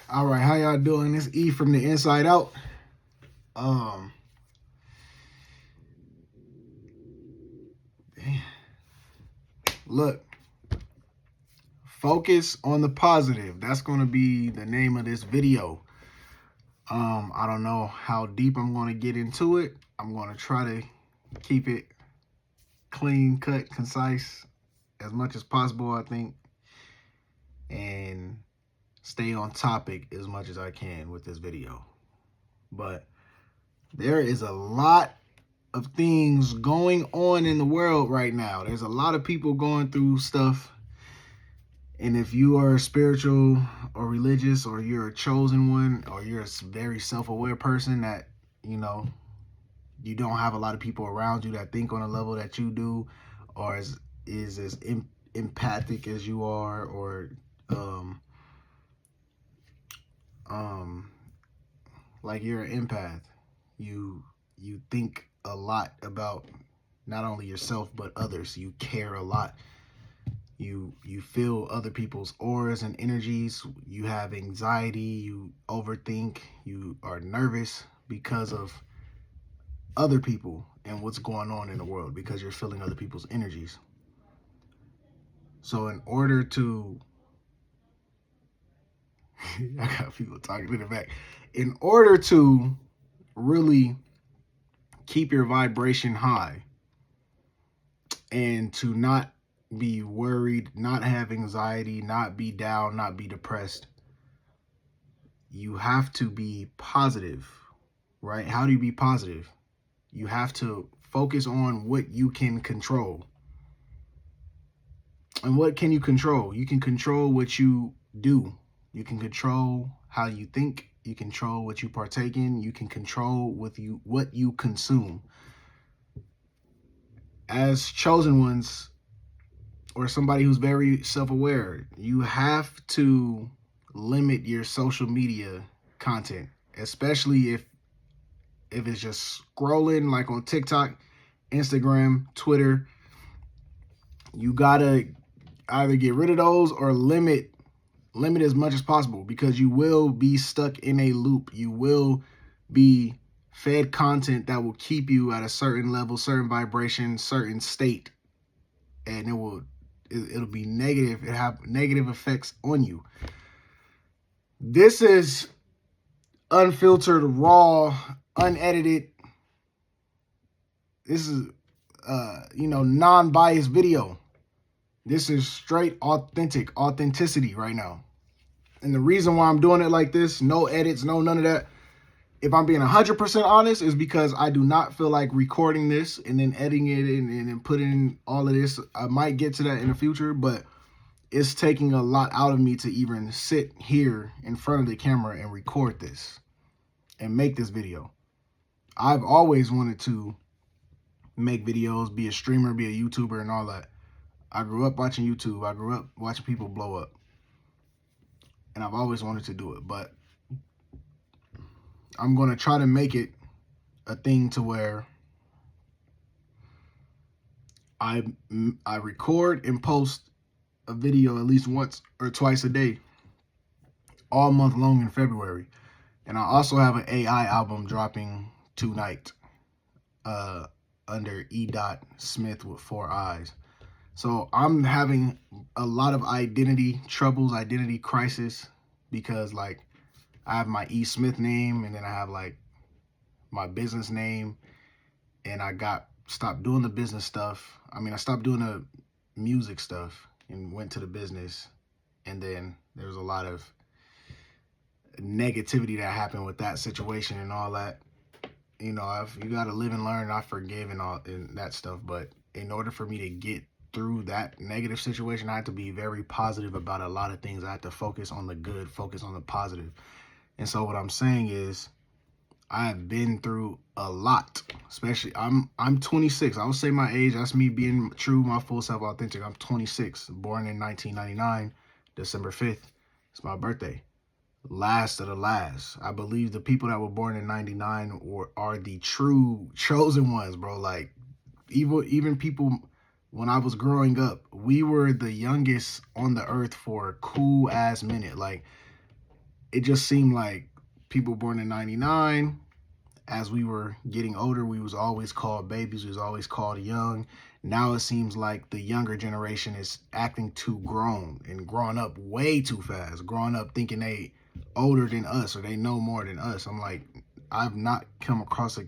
All right, how y'all doing? This E from the Inside Out. Um, Look, focus on the positive. That's going to be the name of this video. I don't know how deep I'm going to get into it. I'm going to try to keep it clean, cut, concise as much as possible, I think, and stay on topic as much as I can with this video. But there is a lot of things going on in the world right now. There's a lot of people going through stuff. And if you are spiritual or religious, or you're a chosen one, or you're a very self-aware person that, you don't have a lot of people around you that think on a level that you do, or is as empathic as you are, or like you're an empath. You think a lot about not only yourself but others. You care a lot. You feel other people's auras and energies. You have anxiety. You overthink. You are nervous because of other people and what's going on in the world, because you're feeling other people's energies. So in order to I got people talking in the back. In order to really keep your vibration high and to not be worried, not have anxiety, not be down, not be depressed, you have to be positive, right? How do you be positive? You have to focus on what you can control. And what can you control? You can control what you do. You can control how you think. You control what you partake in. You can control what you consume. As chosen ones, or somebody who's very self-aware, you have to limit your social media content, especially if it's just scrolling like on TikTok, Instagram, Twitter. You gotta either get rid of those or limit as much as possible, because you will be stuck in a loop. You will be fed content that will keep you at a certain level, certain vibration, certain state, and it'll be negative. It have negative effects on you. This is unfiltered, raw, unedited. This is non-biased video. This is straight authenticity right now. And the reason why I'm doing it like this, no edits, no none of that, if I'm being 100% honest, is because I do not feel like recording this and then editing it and then putting in all of this. I might get to that in the future, but it's taking a lot out of me to even sit here in front of the camera and record this and make this video. I've always wanted to make videos, be a streamer, be a YouTuber and all that. I grew up watching YouTube. I grew up watching people blow up. And I've always wanted to do it, but I'm going to try to make it a thing to where I record and post a video at least once or twice a day, all month long in February. And I also have an AI album dropping tonight under E. Smith with 4 eyes. So I'm having a lot of identity troubles, identity crisis, because like I have my E. Smith name, and then I have like my business name, and I stopped doing the business stuff. I mean, I stopped doing the music stuff and went to the business, and then there was a lot of negativity that happened with that situation and all that. You got to live and learn. I forgive and all and that stuff, but in order for me to get through that negative situation, I had to be very positive about a lot of things. I had to focus on the good, focus on the positive. And so what I'm saying is, I have been through a lot. Especially, I'm 26. I would say my age. That's me being true, my full self, authentic. I'm 26, born in 1999, December 5th. It's my birthday. Last of the last. I believe the people that were born in 99 are the true chosen ones, bro. Like, even people when I was growing up, we were the youngest on the earth for a cool ass minute. Like, it just seemed like people born in 99, as we were getting older, we was always called babies. We was always called young. Now it seems like the younger generation is acting too grown and growing up way too fast, growing up thinking they older than us or they know more than us. I'm like, I've not come across a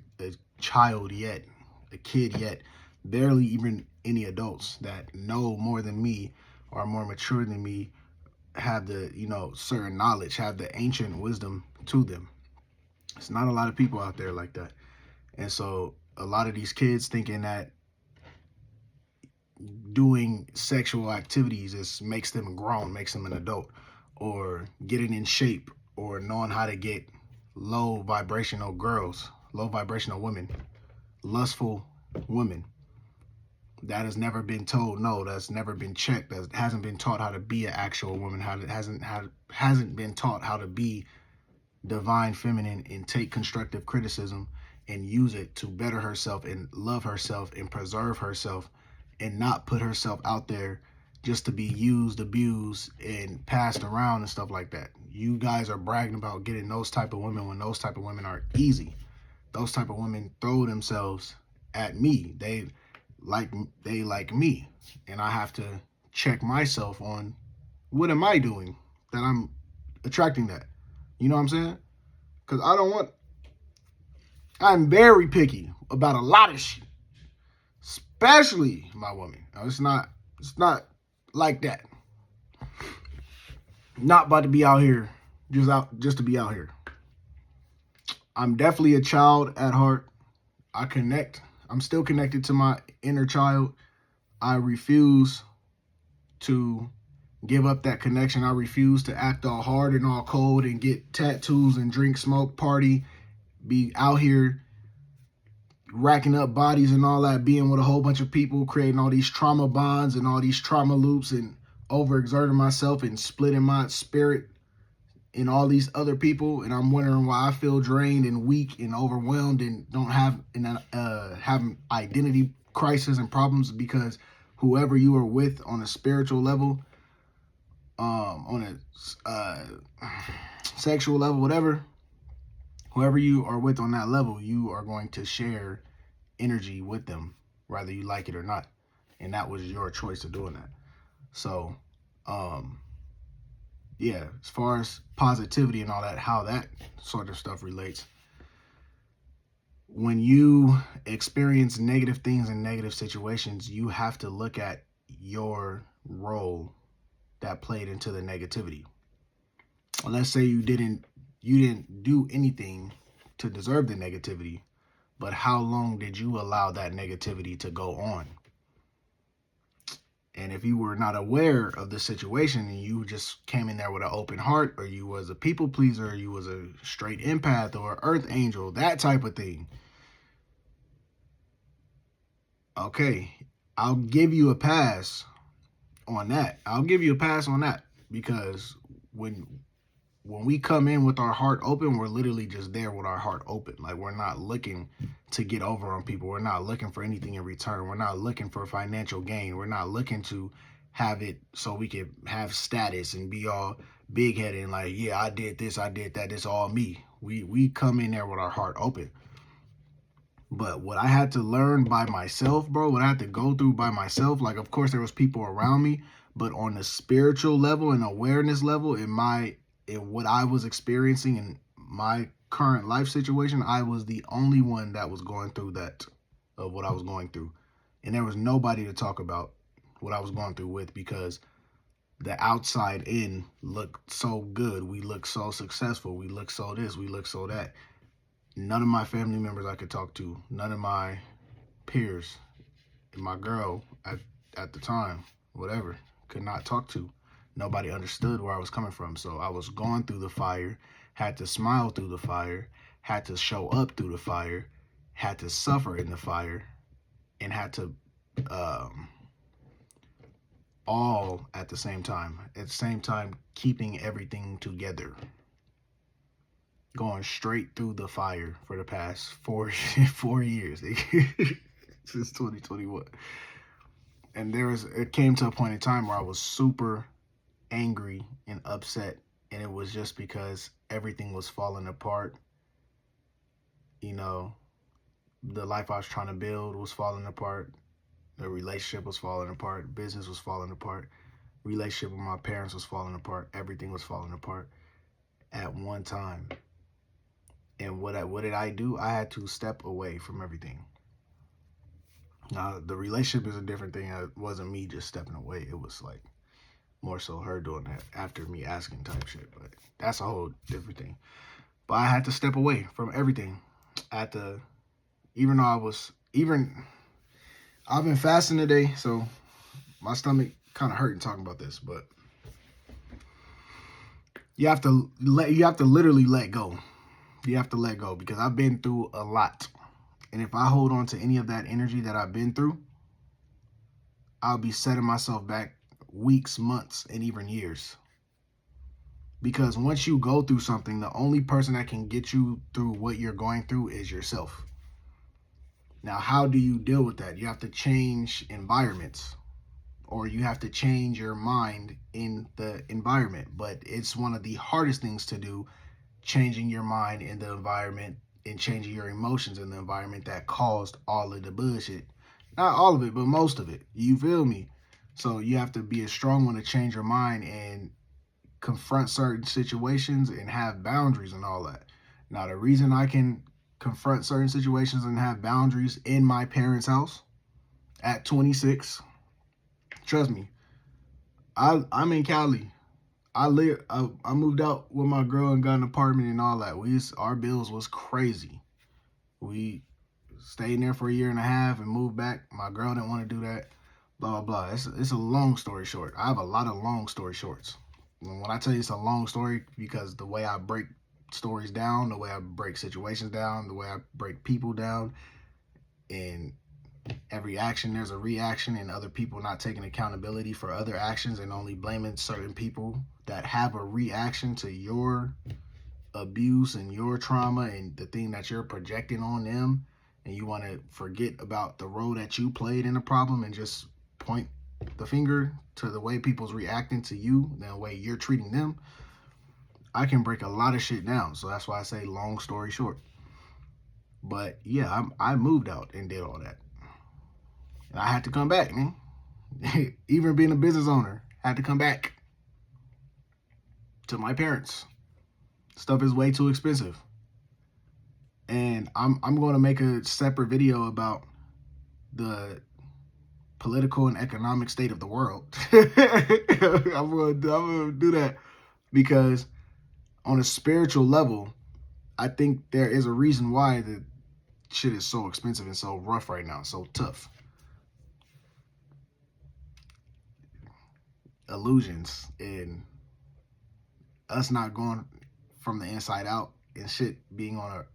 child yet, a kid yet, barely even any adults that know more than me, are more mature than me, have the, certain knowledge, have the ancient wisdom to them. It's not a lot of people out there like that. And so a lot of these kids thinking that doing sexual activities makes them grown, makes them an adult, or getting in shape, or knowing how to get low vibrational girls, low vibrational women, lustful women. That has never been told. No, that's never been checked. That hasn't been taught how to be an actual woman. Hasn't been taught how to be divine feminine and take constructive criticism and use it to better herself and love herself and preserve herself and not put herself out there just to be used, abused, and passed around and stuff like that. You guys are bragging about getting those type of women when those type of women are easy. Those type of women throw themselves at me. They like me, and I have to check myself on what am I doing that I'm attracting that. You know what I'm saying? Because I'm very picky about a lot of shit, especially my woman. Now, it's not like that. Not about to be out here just to be out here. I'm definitely a child at heart. I'm still connected to my inner child. I refuse to give up that connection. I refuse to act all hard and all cold and get tattoos and drink, smoke, party, be out here racking up bodies and all that, being with a whole bunch of people, creating all these trauma bonds and all these trauma loops, and overexerting myself and splitting my spirit in all these other people. And I'm wondering why I feel drained and weak and overwhelmed and don't have identity crisis and problems, because whoever you are with on a spiritual level, on a sexual level, whatever, whoever you are with on that level, you are going to share energy with them, whether you like it or not. And that was your choice of doing that. So, yeah, as far as positivity and all that, how that sort of stuff relates, when you experience negative things in negative situations, you have to look at your role that played into the negativity. Let's say you didn't do anything to deserve the negativity, but how long did you allow that negativity to go on? And if you were not aware of the situation and you just came in there with an open heart, or you was a people pleaser, or you was a straight empath or an earth angel, that type of thing, okay, I'll give you a pass on that. Because when we come in with our heart open, we're literally just there with our heart open. Like, we're not looking to get over on people. We're not looking for anything in return. We're not looking for financial gain. We're not looking to have it so we can have status and be all big headed and like, yeah, I did this, I did that, it's all me. We come in there with our heart open. But what I had to learn by myself, bro, what I had to go through by myself, like, of course there was people around me, but on the spiritual level and awareness level, in what I was experiencing in my current life situation, I was the only one that was going through that, of what I was going through. And there was nobody to talk about what I was going through with, because the outside in looked so good. We looked so successful. We looked so this, we looked so that. None of my family members I could talk to, none of my peers, and my girl at the time, whatever, could not talk to. Nobody understood where I was coming from. So I was going through the fire, had to smile through the fire, had to show up through the fire, had to suffer in the fire, and had to all at the same time. At the same time, keeping everything together. Going straight through the fire for the past 4 years since 2021. And it came to a point in time where I was super angry and upset And it was just because everything was falling apart. You know, the life I was trying to build was falling apart. The relationship was falling apart. Business was falling apart. Relationship with my parents was falling apart. Everything was falling apart at one time. And what did I do? I had to step away from everything. Now, the relationship is a different thing. It wasn't me just stepping away. It was like more so her doing that after me asking type shit. But that's a whole different thing. But I had to step away from everything. I had to, even though I've been fasting today, so my stomach kind of hurting talking about this, but you have to literally let go. You have to let go because I've been through a lot. And if I hold on to any of that energy that I've been through, I'll be setting myself back weeks, months, and even years. Because once you go through something, the only person that can get you through what you're going through is yourself. Now, how do you deal with that? You have to change environments, or you have to change your mind in the environment. But it's one of the hardest things to do, changing your mind in the environment and changing your emotions in the environment that caused all of the bullshit. Not all of it, but most of it. You feel me? So you have to be a strong one to change your mind and confront certain situations and have boundaries and all that. Now, the reason I can confront certain situations and have boundaries in my parents' house at 26, trust me, I'm in Cali. I moved out with my girl and got an apartment and all that. Our bills was crazy. We stayed there for a year and a half and moved back. My girl didn't want to do that. Blah, blah, blah. It's a long story short. I have a lot of long story shorts. And when I tell you it's a long story, because the way I break stories down, the way I break situations down, the way I break people down, and every action there's a reaction, and other people not taking accountability for other actions and only blaming certain people that have a reaction to your abuse and your trauma and the thing that you're projecting on them, and you want to forget about the role that you played in the problem and just point the finger to the way people's reacting to you, the way you're treating them. I can break a lot of shit down. So that's why I say long story short. But yeah, I moved out and did all that. And I had to come back, man. Even being a business owner, I had to come back to my parents. Stuff is way too expensive. And I'm going to make a separate video about the political and economic state of the world. I'm going to do that because on a spiritual level, I think there is a reason why the shit is so expensive and so rough right now, so tough. Illusions and us not going from the inside out and shit being on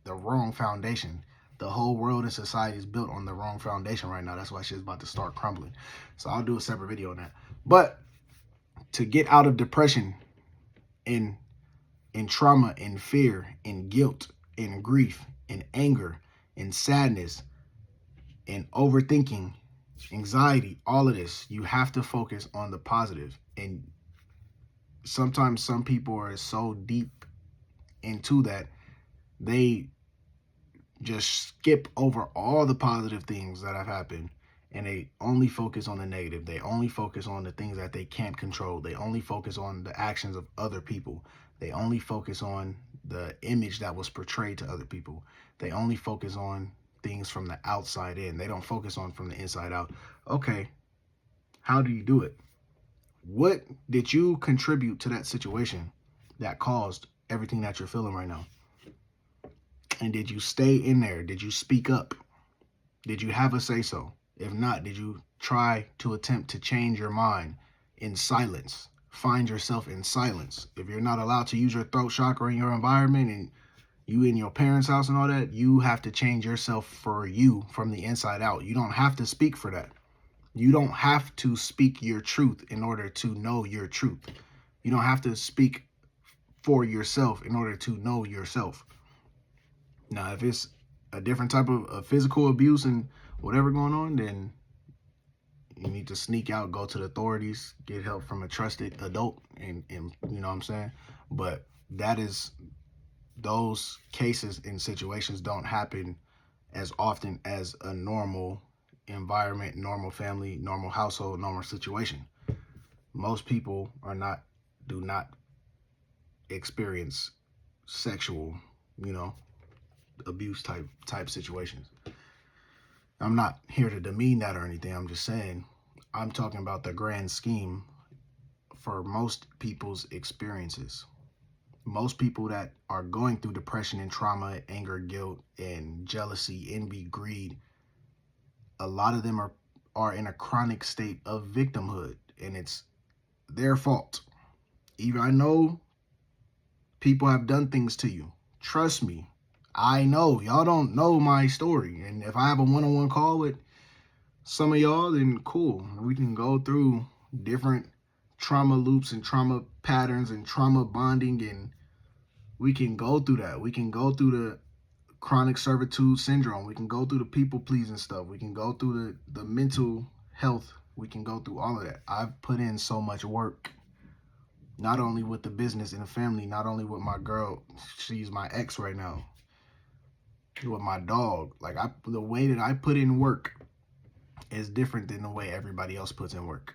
the wrong foundation. The whole world and society is built on the wrong foundation right now. That's why shit's about to start crumbling. So I'll do a separate video on that. But to get out of depression and trauma and fear and guilt and grief and anger and sadness and overthinking, anxiety, all of this, you have to focus on the positive. And sometimes some people are so deep into that they just skip over all the positive things that have happened and they only focus on the negative. They only focus on the things that they can't control. They only focus on the actions of other people. They only focus on the image that was portrayed to other people. They only focus on things from the outside in. They don't focus on from the inside out. Okay, how do you do it? What did you contribute to that situation that caused everything that you're feeling right now? And did you stay in there? Did you speak up? Did you have a say-so? If not, did you try to attempt to change your mind in silence? Find yourself in silence. If you're not allowed to use your throat chakra in your environment and you in your parents' house and all that, you have to change yourself for you from the inside out. You don't have to speak for that. You don't have to speak your truth in order to know your truth. You don't have to speak for yourself in order to know yourself. Now, if it's a different type of physical abuse and whatever going on, then You need to sneak out, go to the authorities, get help from a trusted adult, and you know what I'm saying? But those cases and situations don't happen as often as a normal environment, normal family, normal household, normal situation. Most people do not experience sexual, you know, abuse type situations. I'm not here to demean that or anything. I'm just saying, I'm talking about the grand scheme for most people's experiences. Most people that are going through depression and trauma, anger, guilt, and jealousy, envy, greed, a lot of them are in a chronic state of victimhood, and it's their fault. Even I know people have done things to you. Trust me, I know. Y'all don't know my story. And if I have a one-on-one call with some of y'all, then cool. We can go through different trauma loops and trauma patterns and trauma bonding, and we can go through that. We can go through the chronic servitude syndrome. We can go through the people pleasing stuff. We can go through the mental health. We can go through all of that. I've put in so much work, not only with the business and the family, not only with my girl, she's my ex right now, with my dog. Like, the way that I put in work is different than the way everybody else puts in work.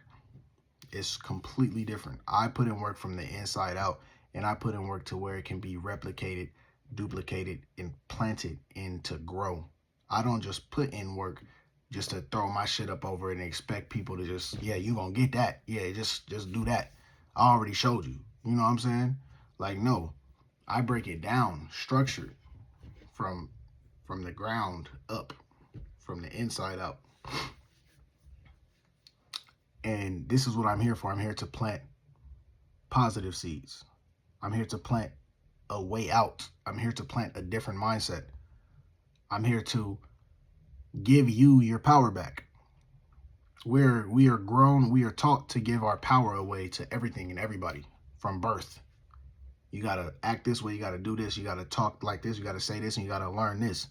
It's completely different. I put in work from the inside out, and I put in work to where it can be replicated, duplicated, and planted and to grow. I don't just put in work just to throw my shit up over it and expect people to just, yeah, you gonna get that. Yeah, just do that. I already showed you. You know what I'm saying? Like, no. I break it down, structured from the ground up, from the inside out. And this is what I'm here for. I'm here to plant positive seeds. I'm here to plant a way out. I'm here to plant a different mindset. I'm here to give you your power back. Where we are grown, we are taught to give our power away to everything and everybody from birth. You got to act this way. You got to do this. You got to talk like this. You got to say this, and you got to learn this.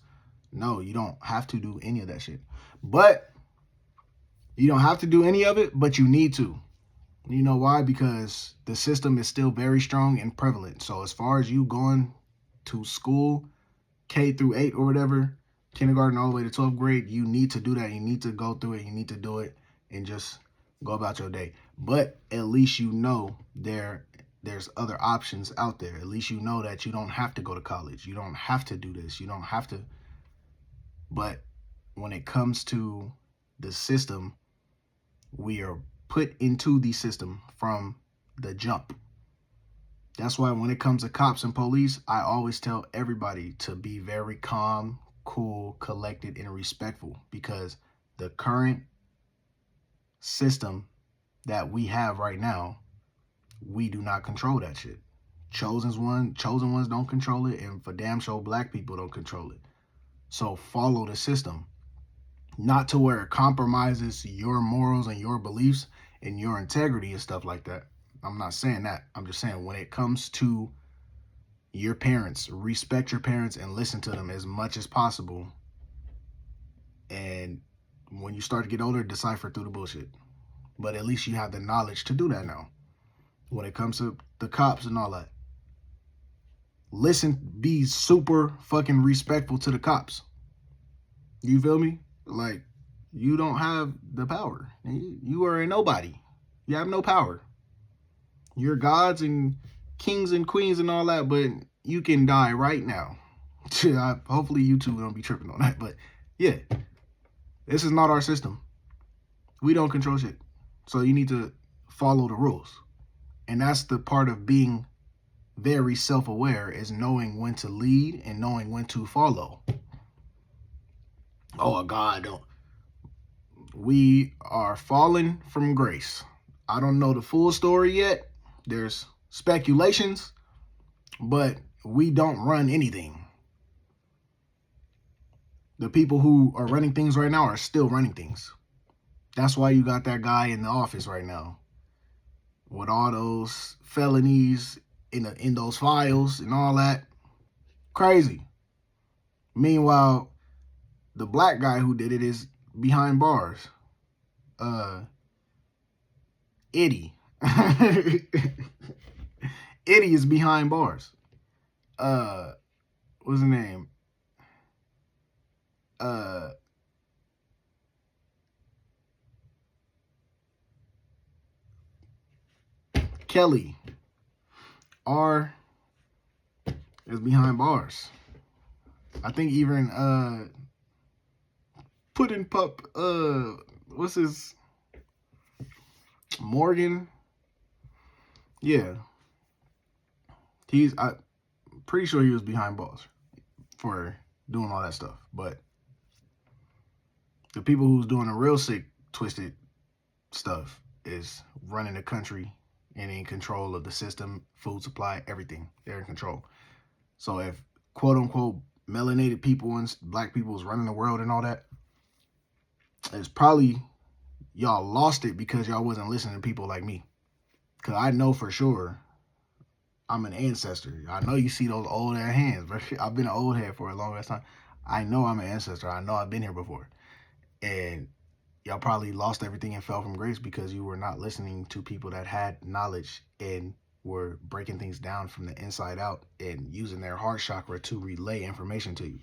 No, you don't have to do any of that shit. But you don't have to do any of it, but you need to. You know why? Because the system is still very strong and prevalent. So as far as you going to school, K through 8 or whatever, kindergarten all the way to 12th grade, you need to do that. You need to go through it. You need to do it and just go about your day. But at least you know there's other options out there. At least you know that you don't have to go to college. You don't have to do this. You don't have to. But when it comes to the system, we are put into the system from the jump. That's why when it comes to cops and police, I always tell everybody to be very calm, cool, collected, and respectful, because the current system that we have right now, we do not control that shit. Chosen ones don't control it, and for damn sure black people don't control it. So follow the system. Not to where it compromises your morals and your beliefs and your integrity and stuff like that. I'm not saying that. I'm just saying when it comes to your parents, respect your parents and listen to them as much as possible. And when you start to get older, decipher through the bullshit. But at least you have the knowledge to do that now. When it comes to the cops and all that, listen, be super fucking respectful to the cops. You feel me? Like, you don't have the power. You are a nobody. You have no power. You're gods and kings and queens and all that, but you can die right now. Hopefully you two don't be tripping on that. But yeah, this is not our system. We don't control shit. So you need to follow the rules. And that's the part of being very self-aware, is knowing when to lead and knowing when to follow. Oh, God, don't. We are fallen from grace. I don't know the full story yet. There's speculations, but we don't run anything. The people who are running things right now are still running things. That's why you got that guy in the office right now with all those felonies in those files and all that. Crazy. Meanwhile, the black guy who did it is behind bars. Eddie. Eddie is behind bars. What's his name? Uh, Kelly R is behind bars. I think even Puddin' Pup, what's his, Morgan? Yeah, I'm pretty sure he was behind bars for doing all that stuff. But the people who's doing the real sick, twisted stuff is running the country and in control of the system, food supply, everything. They're in control. So if quote unquote melanated people and black people is running the world and all that, it's probably y'all lost it because y'all wasn't listening to people like me. Because I know for sure I'm an ancestor. I know you see those old ass hands, but I've been an old head for a long ass time. I know I'm an ancestor. I know I've been here before. And y'all probably lost everything and fell from grace because you were not listening to people that had knowledge and were breaking things down from the inside out and using their heart chakra to relay information to you.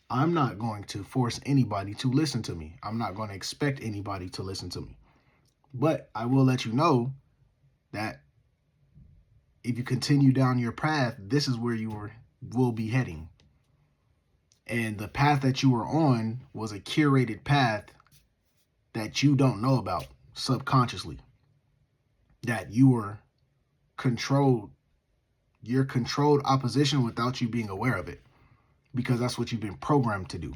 I'm not going to force anybody to listen to me. I'm not going to expect anybody to listen to me. But I will let you know that if you continue down your path, this is where you will be heading. And the path that you were on was a curated path that you don't know about subconsciously. That you were controlled. You're controlled opposition without you being aware of it. Because that's what you've been programmed to do.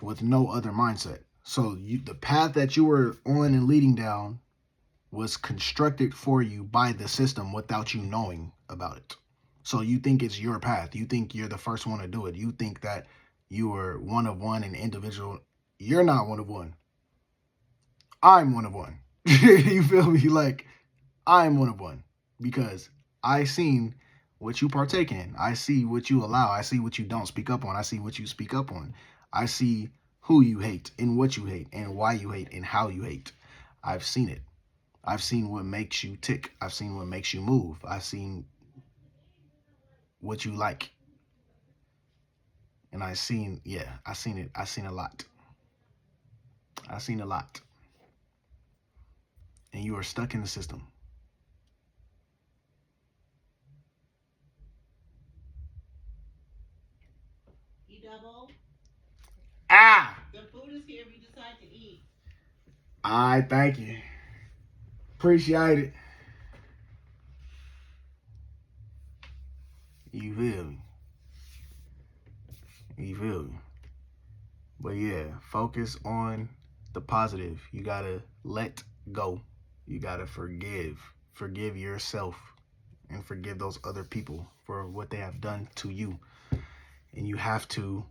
With no other mindset. So the path that you were on and leading down was constructed for you by the system without you knowing about it. So you think it's your path. You think you're the first one to do it. You think that you are one of one and individual. You're not one of one. I'm one of one. You feel me? Like, I'm one of one. Because I seen what you partake in. I see what you allow. I see what you don't speak up on. I see what you speak up on. I see who you hate and what you hate and why you hate and how you hate. I've seen it. I've seen what makes you tick. I've seen what makes you move. I've seen what you like. And I seen it. I seen a lot. I seen a lot. And you are stuck in the system. E-double. Ah! The food is here if you decide to eat. I thank you. Appreciate it. You feel me? You feel me? But yeah, focus on the positive. You gotta let go. You gotta forgive. Forgive yourself and forgive those other people for what they have done to you. And you have to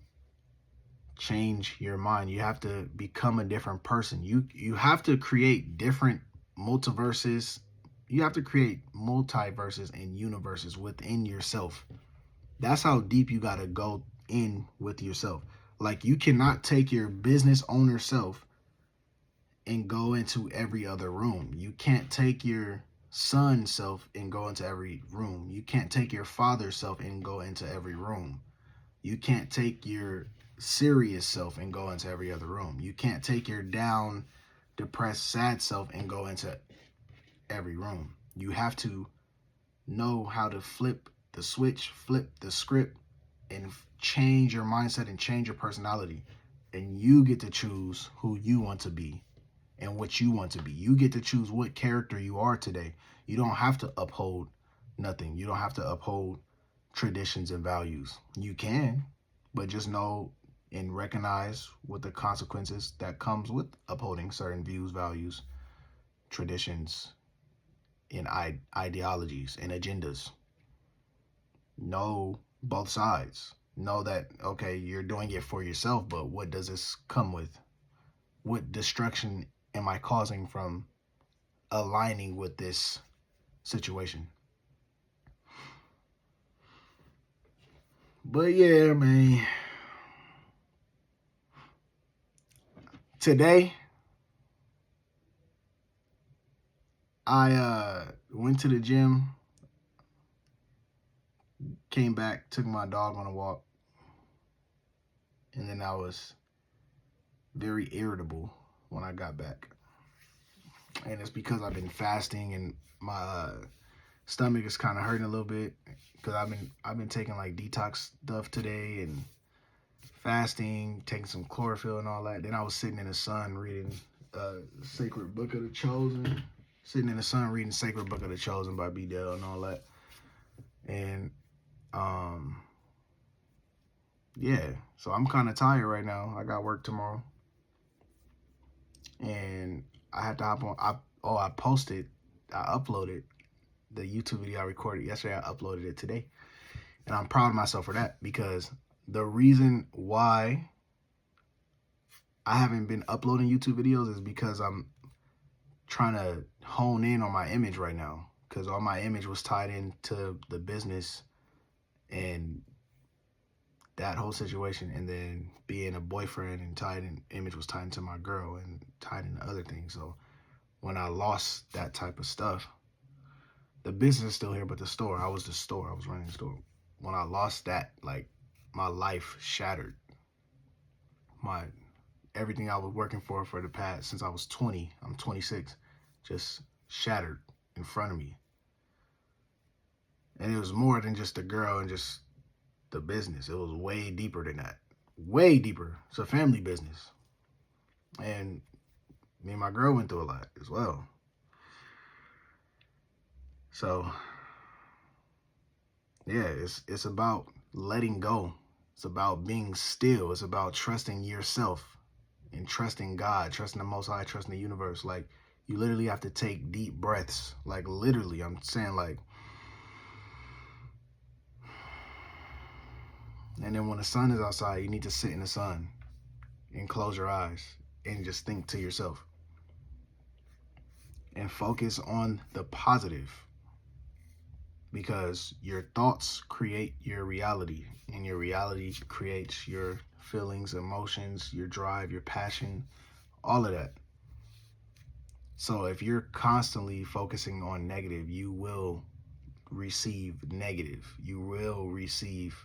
change your mind. You have to become a different person. You have to create different multiverses. You have to create multiverses and universes within yourself. That's how deep you got to go in with yourself. Like, you cannot take your business owner self and go into every other room. You can't take your son self and go into every room. You can't take your father self and go into every room. You can't take your serious self and go into every other room. You can't take your down, depressed, sad self and go into every room. You have to know how to flip the switch, flip the script, and change your mindset and change your personality. And you get to choose who you want to be and what you want to be. You get to choose what character you are today. You don't have to uphold nothing. You don't have to uphold traditions and values. You can, but just know and recognize what the consequences that comes with upholding certain views, values, traditions, and ideologies and agendas. Know both sides. Know that, okay, you're doing it for yourself, but what does this come with? What destruction am I causing from aligning with this situation? But yeah, man. Today, I went to the gym, came back, took my dog on a walk, and then I was very irritable when I got back. And it's because I've been fasting and my stomach is kind of hurting a little bit because I've been taking like detox stuff today and fasting, taking some chlorophyll and all that. Then I was sitting in the sun reading Sacred Book of the Chosen, sitting in the sun reading Sacred Book of the Chosen by B. Dale and all that. And yeah, so I'm kind of tired right now. I got work tomorrow, and I had to hop on. I uploaded the YouTube video I recorded yesterday. I uploaded it today, and I'm proud of myself for that because the reason why I haven't been uploading YouTube videos is because I'm trying to hone in on my image right now because all my image was tied into the business and that whole situation, and then being a boyfriend and image was tied into my girl and tied into other things. So when I lost that type of stuff, the business is still here, but the store, I was running the store. When I lost that, like my life shattered. Everything I was working for the past, since I was 20, I'm 26, just shattered in front of me. And it was more than just a girl and just the business. It was way deeper than that. Way deeper. It's a family business. And me and my girl went through a lot as well. So yeah, it's about letting go. It's about being still. It's about trusting yourself and trusting God, trusting the Most High, trusting the universe. Like, you literally have to take deep breaths. Like, literally, I'm saying, like, and then when the sun is outside, you need to sit in the sun and close your eyes and just think to yourself and focus on the positive, because your thoughts create your reality, and your reality creates your feelings, emotions, your drive, your passion, all of that. So if you're constantly focusing on negative, you will receive negative. You will receive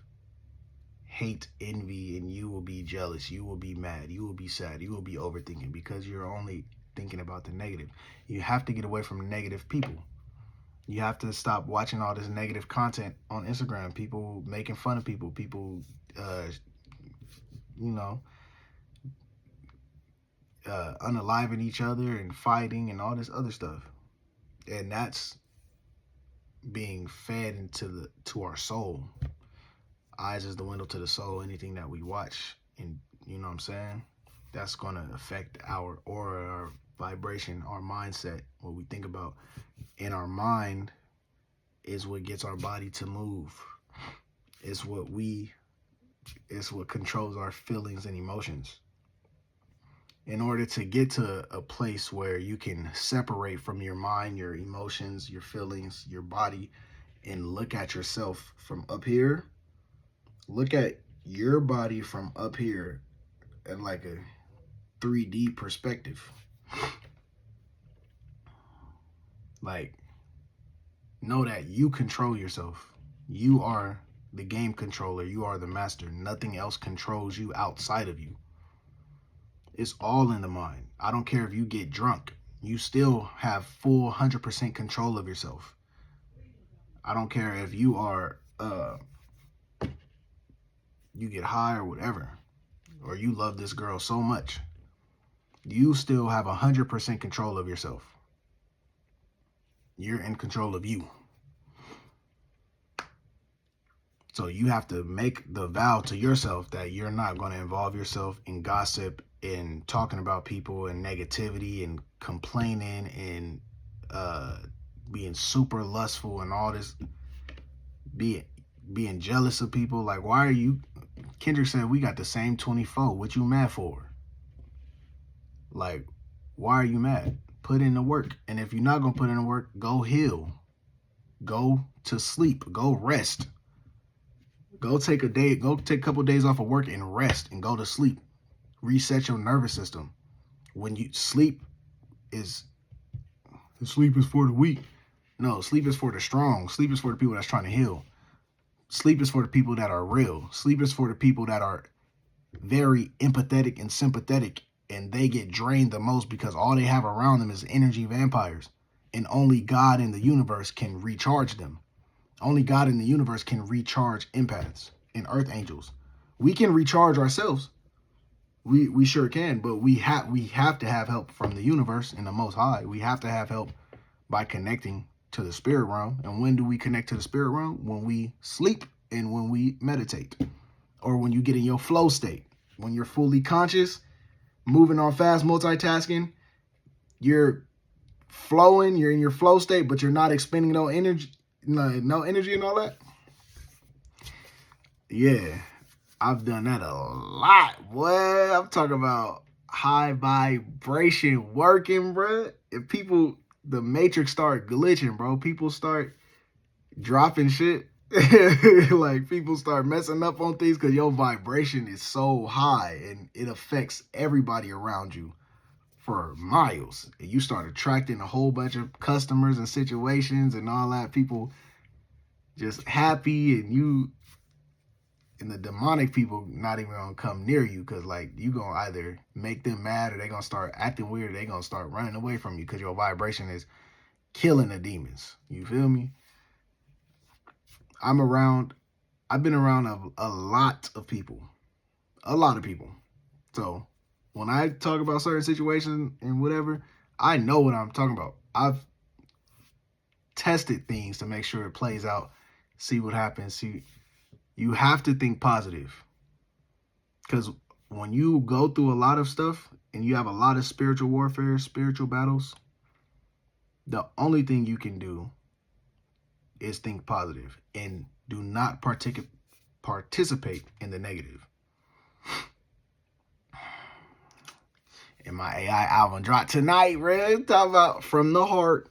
hate, envy, and you will be jealous. You will be mad. You will be sad. You will be overthinking because you're only thinking about the negative. You have to get away from negative people. You have to stop watching all this negative content on Instagram. People making fun of people. People, unaliving each other and fighting and all this other stuff. And that's being fed to our soul. Eyes is the window to the soul. Anything that we watch, and you know what I'm saying, that's going to affect our aura, our vibration, our mindset, what we think about. And our mind is what gets our body to move. It's what controls our feelings and emotions. In order to get to a place where you can separate from your mind, your emotions, your feelings, your body, and look at yourself from up here, look at your body from up here at like a 3D perspective. Like, know that you control yourself. You are the game controller. You are the master. Nothing else controls you outside of you. It's all in the mind. I don't care if you get drunk. You still have full 100% control of yourself. I don't care if you are, you get high or whatever, or you love this girl so much. You still have 100% control of yourself. You're in control of you. So you have to make the vow to yourself that you're not going to involve yourself in gossip and talking about people and negativity and complaining and being super lustful and all this, being jealous of people. Like, why are you? Kendrick said, we got the same 24. What you mad for? Like, why are you mad? Put in the work. And if you're not going to put in the work, go heal. Go to sleep. Go rest. Go take a couple of days off of work and rest and go to sleep. Reset your nervous system. When you sleep is Sleep is for the weak. No, sleep is for the strong. Sleep is for the people that's trying to heal. Sleep is for the people that are real. Sleep is for the people that are very empathetic and sympathetic, and they get drained the most because all they have around them is energy vampires. And only God in the universe can recharge them. Only God in the universe can recharge empaths and earth angels. We can recharge ourselves. We sure can, but we have to have help from the universe and the Most High. We have to have help by connecting to the spirit realm. And when do we connect to the spirit realm? When we sleep and when we meditate, or when you get in your flow state, when you're fully conscious, moving on fast, multitasking, you're flowing, you're in your flow state, but you're not expending no energy, no energy and all that. Yeah, I've done that a lot, boy. I'm talking about high vibration working, bro. If people, the matrix start glitching, bro. People start dropping shit. Like people start messing up on things because your vibration is so high and it affects everybody around you for miles. And you start attracting a whole bunch of customers and situations and all that. People just happy, and you and the demonic people not even gonna come near you because like you gonna either make them mad or they gonna start acting weird, or they gonna start running away from you because your vibration is killing the demons. You feel me? I've been around a lot of people. A lot of people. So when I talk about certain situations and whatever, I know what I'm talking about. I've tested things to make sure it plays out, see what happens. See, you have to think positive. Because when you go through a lot of stuff and you have a lot of spiritual warfare, spiritual battles, the only thing you can do is think positive and do not participate in the negative. And my AI album dropped tonight, bro. Talk about From the Heart.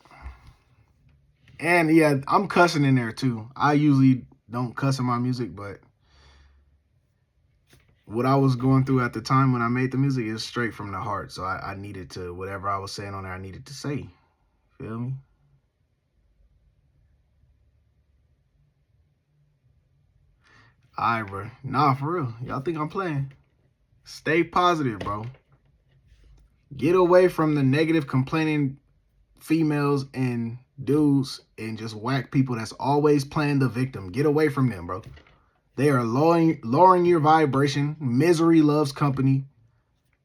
And yeah, I'm cussing in there too. I usually don't cuss in my music, but what I was going through at the time when I made the music is straight from the heart. So I needed to, whatever I was saying on there, I needed to say. Feel me? All right, bro. Nah, for real. Y'all think I'm playing? Stay positive, bro. Get away from the negative, complaining females and dudes and just whack people that's always playing the victim. Get away from them, bro. They are lowering your vibration. Misery loves company.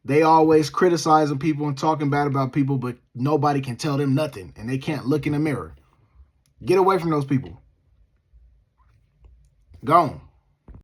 They always criticizing people and talking bad about people, but nobody can tell them nothing, and they can't look in the mirror. Get away from those people. Gone.